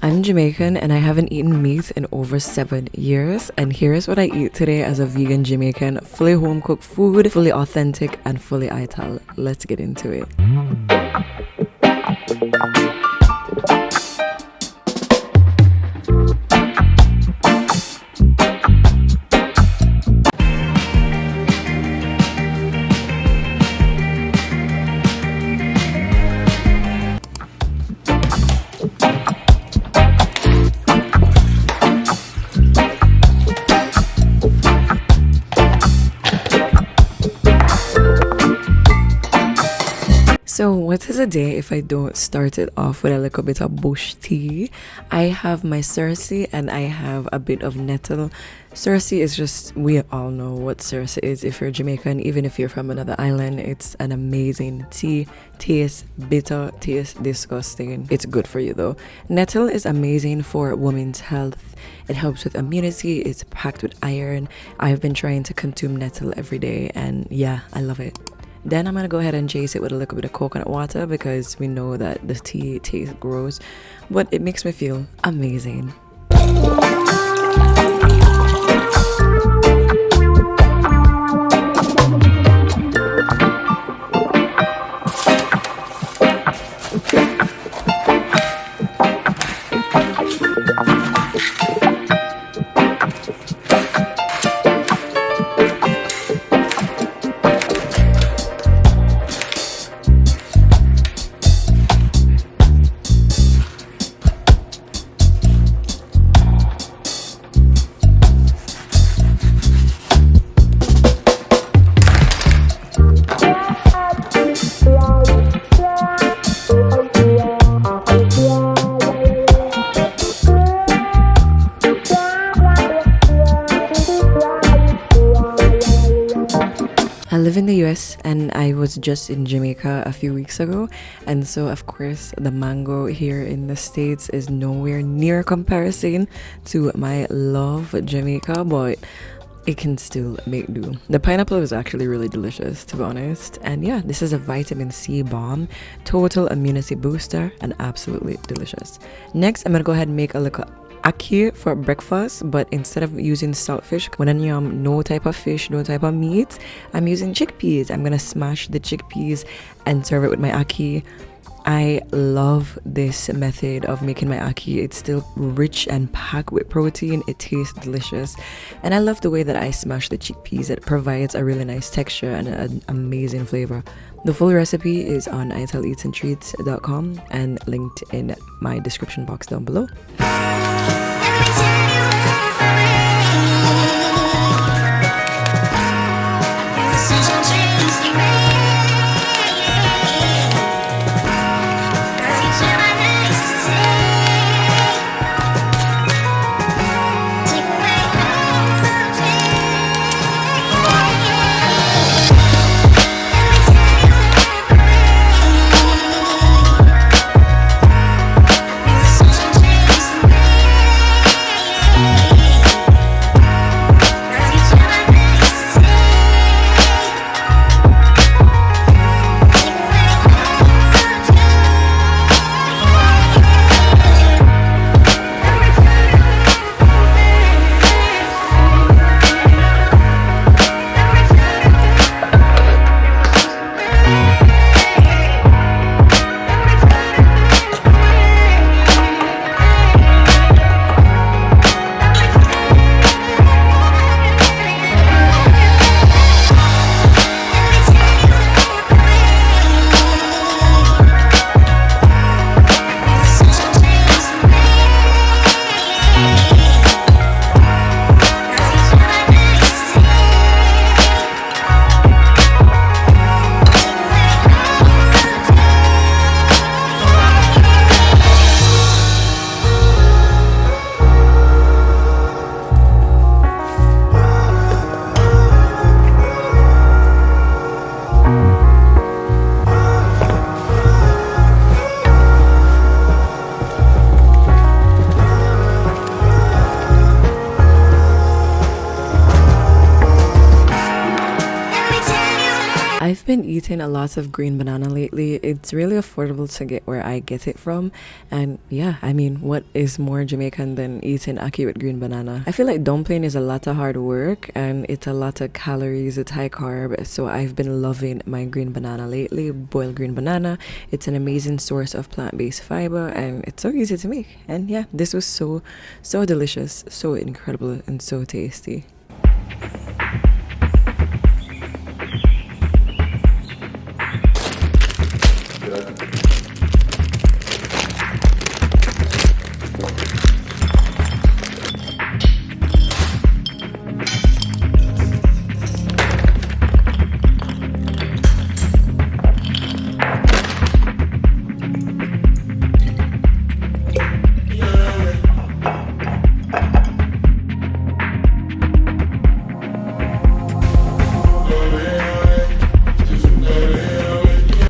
I'm Jamaican and I haven't eaten meat in over 7 years, and here's what I eat today as a vegan Jamaican: fully home cooked food, fully authentic and fully Ital. Let's get into it. So what is a day if I don't start it off with a little bit of bush tea? I have my sursi and I have a bit of nettle. Sursi is just, we all know what sursi is if you're Jamaican, even if you're from another island. It's an amazing tea. Tastes bitter, tastes disgusting. It's good for you though. Nettle is amazing for women's health. It helps with immunity. It's packed with iron. I've been trying to consume nettle every day and yeah, I love it. Then I'm gonna go ahead and chase it with a little bit of coconut water because we know that the tea tastes gross, but it makes me feel amazing. I live in the US and I was just in Jamaica a few weeks ago, and so of course the mango here in the States is nowhere near comparison to my love Jamaica, but it can still make do. The pineapple was actually really delicious, to be honest, and yeah, this is a vitamin C bomb, total immunity booster, and absolutely delicious. Next, I'm gonna go ahead and make a little ackee for breakfast, but instead of using saltfish, when I yum no type of fish, no type of meat, I'm using chickpeas. I'm gonna smash the chickpeas and serve it with my ackee. I love this method of making my ackee. It's still rich and packed with protein. It tastes delicious, and I love the way that I smash the chickpeas. It provides a really nice texture and an amazing flavor. The full recipe is on italeatsandtreats.com and linked in my description box down below. been eating a lot of green banana lately. It's really affordable to get where I get it from. And yeah, I mean, what is more Jamaican than eating ackee with green banana? I feel like dumpling is a lot of hard work and it's a lot of calories, it's high carb. So I've been loving my green banana lately. Boiled green banana. It's an amazing source of plant-based fiber and it's so easy to make. And yeah, this was so delicious, so incredible and so tasty.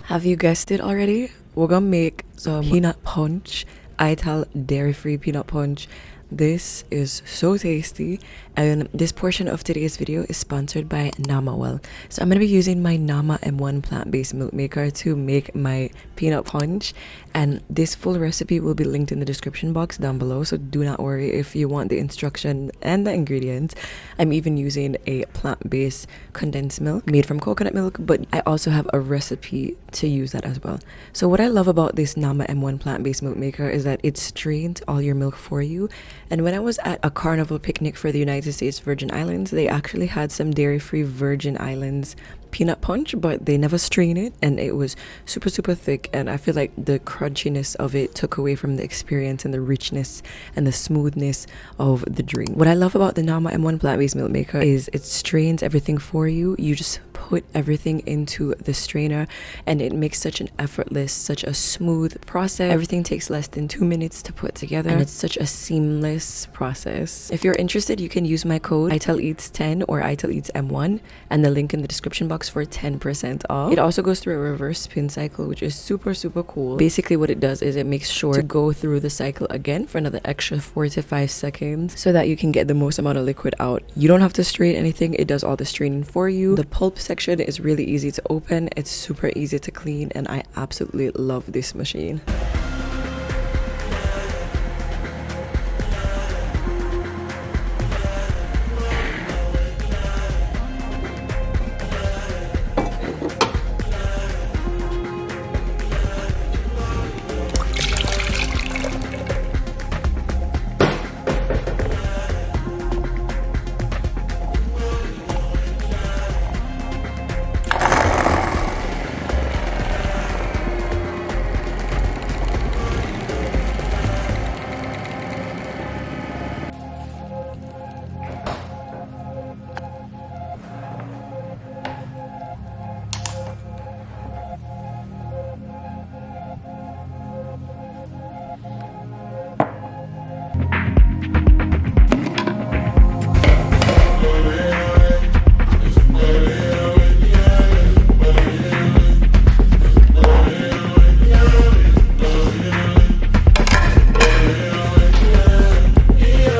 Have you guessed it already? We're gonna make some peanut punch, Ital dairy-free peanut punch. This is so tasty, and this portion of today's video is sponsored by Namawell. So I'm going to be using my Nama M1 plant-based milk maker to make my peanut punch, and this full recipe will be linked in the description box down below, so do not worry if you want the instruction and the ingredients. I'm even using a plant-based condensed milk made from coconut milk, but I also have a recipe to use that as well. So what I love about this Nama M1 plant-based milk maker is that it strains all your milk for you. And when I was at a carnival picnic for the United States Virgin Islands, they actually had some dairy-free Virgin Islands peanut punch, but they never strain it, and it was super thick, and I feel like the crunchiness of it took away from the experience and the richness and the smoothness of the drink. What I love about the Nama M1 plant-based milk maker is it strains everything for you. You just put everything into the strainer and it makes such an effortless, such a smooth process. Everything takes less than 2 minutes to put together and it's such a seamless process. If you're interested, you can use my code ITALEATS10 or ITALEATSM1 and the link in the description box for 10% off. It also goes through a reverse spin cycle, which is super cool. Basically what it does is it makes sure to go through the cycle again for another extra 4 to 5 seconds so that you can get the most amount of liquid out. You don't have to strain anything, it does all the straining for you. The pulp section is really easy to open, it's super easy to clean, and I absolutely love this machine.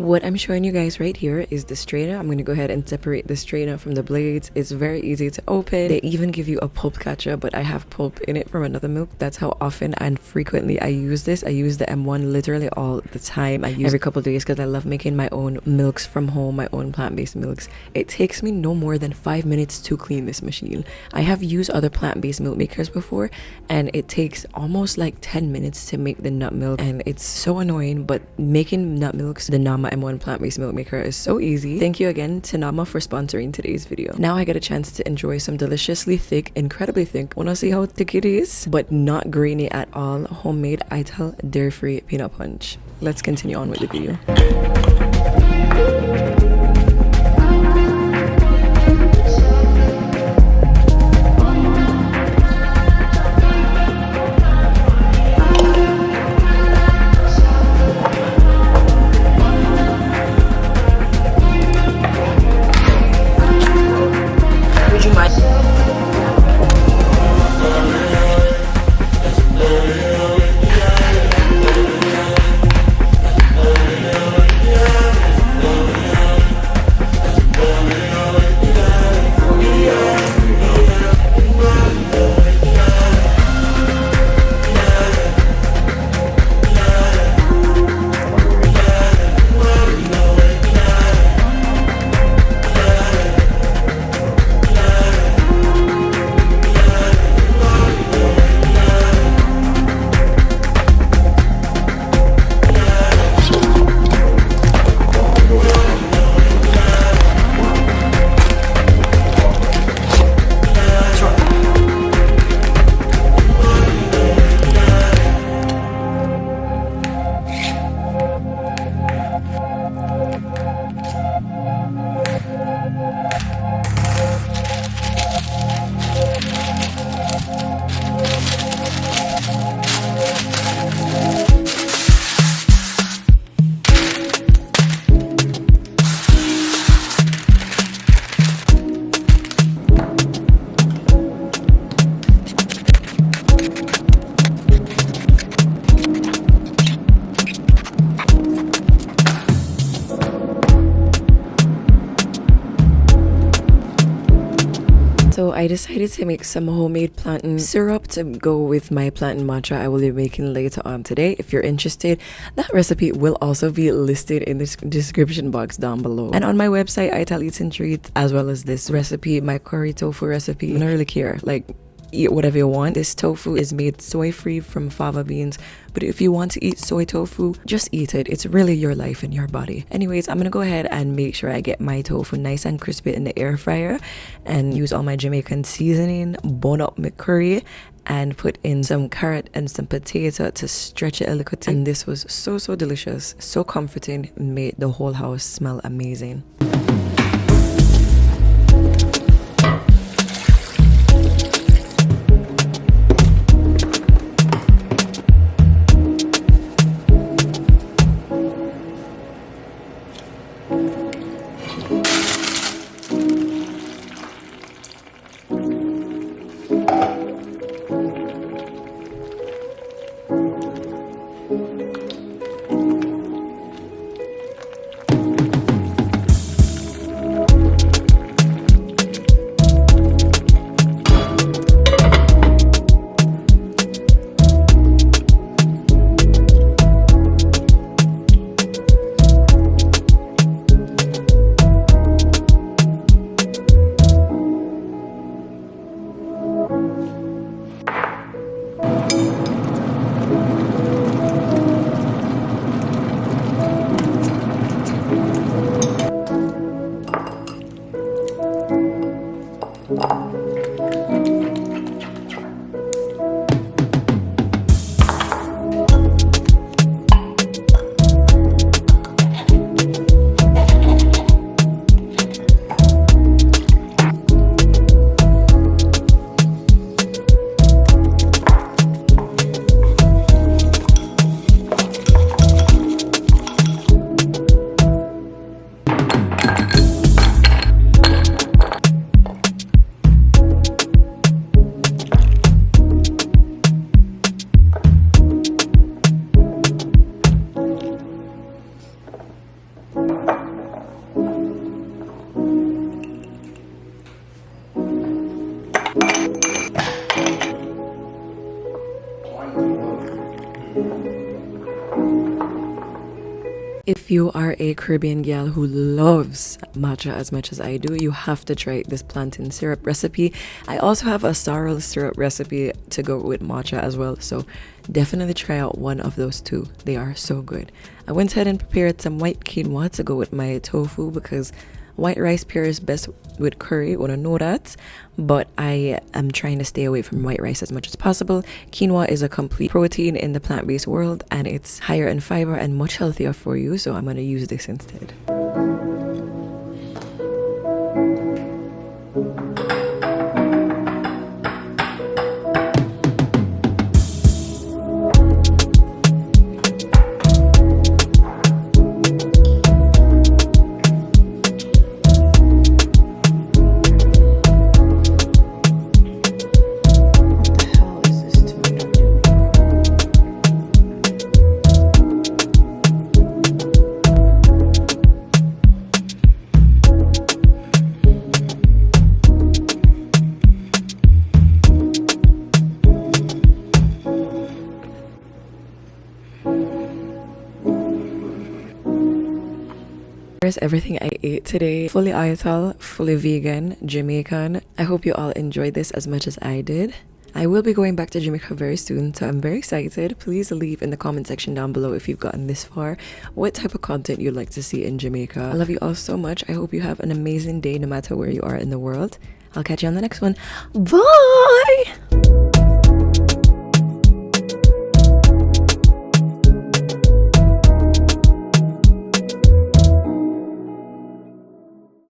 What I'm showing you guys right here is the strainer. I'm going to go ahead and separate the strainer from the blades. It's very easy to open. They even give you a pulp catcher, but I have pulp in it from another milk. That's how often and frequently I use this. I use the M1 literally all the time. I use every couple of days because I love making my own milks from home, my own plant-based milks. It takes me no more than 5 minutes to clean this machine. I have used other plant-based milk makers before and it takes almost like 10 minutes to make the nut milk, and it's so annoying, but making nut milks, the Nama M1 plant-based milk maker, is so easy. Thank you again to Nama for sponsoring today's video. Now I get a chance to enjoy some deliciously thick, incredibly thick, wanna see how thick it is, but not grainy at all, homemade Ital dairy-free peanut punch. Let's continue on with the video. So I decided to make some homemade plantain syrup to go with my plantain matcha I will be making later on today. If you're interested, that recipe will also be listed in the description box down below. And on my website, Ital Eating Treats, as well as this recipe, my curry tofu recipe. I don't really care. Like, eat whatever you want. This tofu is made soy free from fava beans, but if you want to eat soy tofu, just eat it. It's really your life and your body. Anyways, I'm gonna go ahead and make sure I get my tofu nice and crispy in the air fryer and use all my Jamaican seasoning, bone up my curry, and put in some carrot and some potato to stretch it a little bit. And this was so delicious, so comforting, made the whole house smell amazing. If you are a Caribbean gal who loves matcha as much as I do, you have to try this plantain syrup recipe. I also have a sorrel syrup recipe to go with matcha as well, so definitely try out one of those two. They are so good. I went ahead and prepared some white quinoa to go with my tofu because white rice pairs best with curry, I know that, but I am trying to stay away from white rice as much as possible. Quinoa is a complete protein in the plant-based world and it's higher in fiber and much healthier for you, so I'm going to use this instead. Here's everything I ate today. Fully Ital, fully vegan, Jamaican. I hope you all enjoyed this as much as I did. I will be going back to Jamaica very soon, so I'm very excited. Please leave in the comment section down below if you've gotten this far what type of content you'd like to see in Jamaica. I love you all so much. I hope you have an amazing day no matter where you are in the world. I'll catch you on the next one. Bye!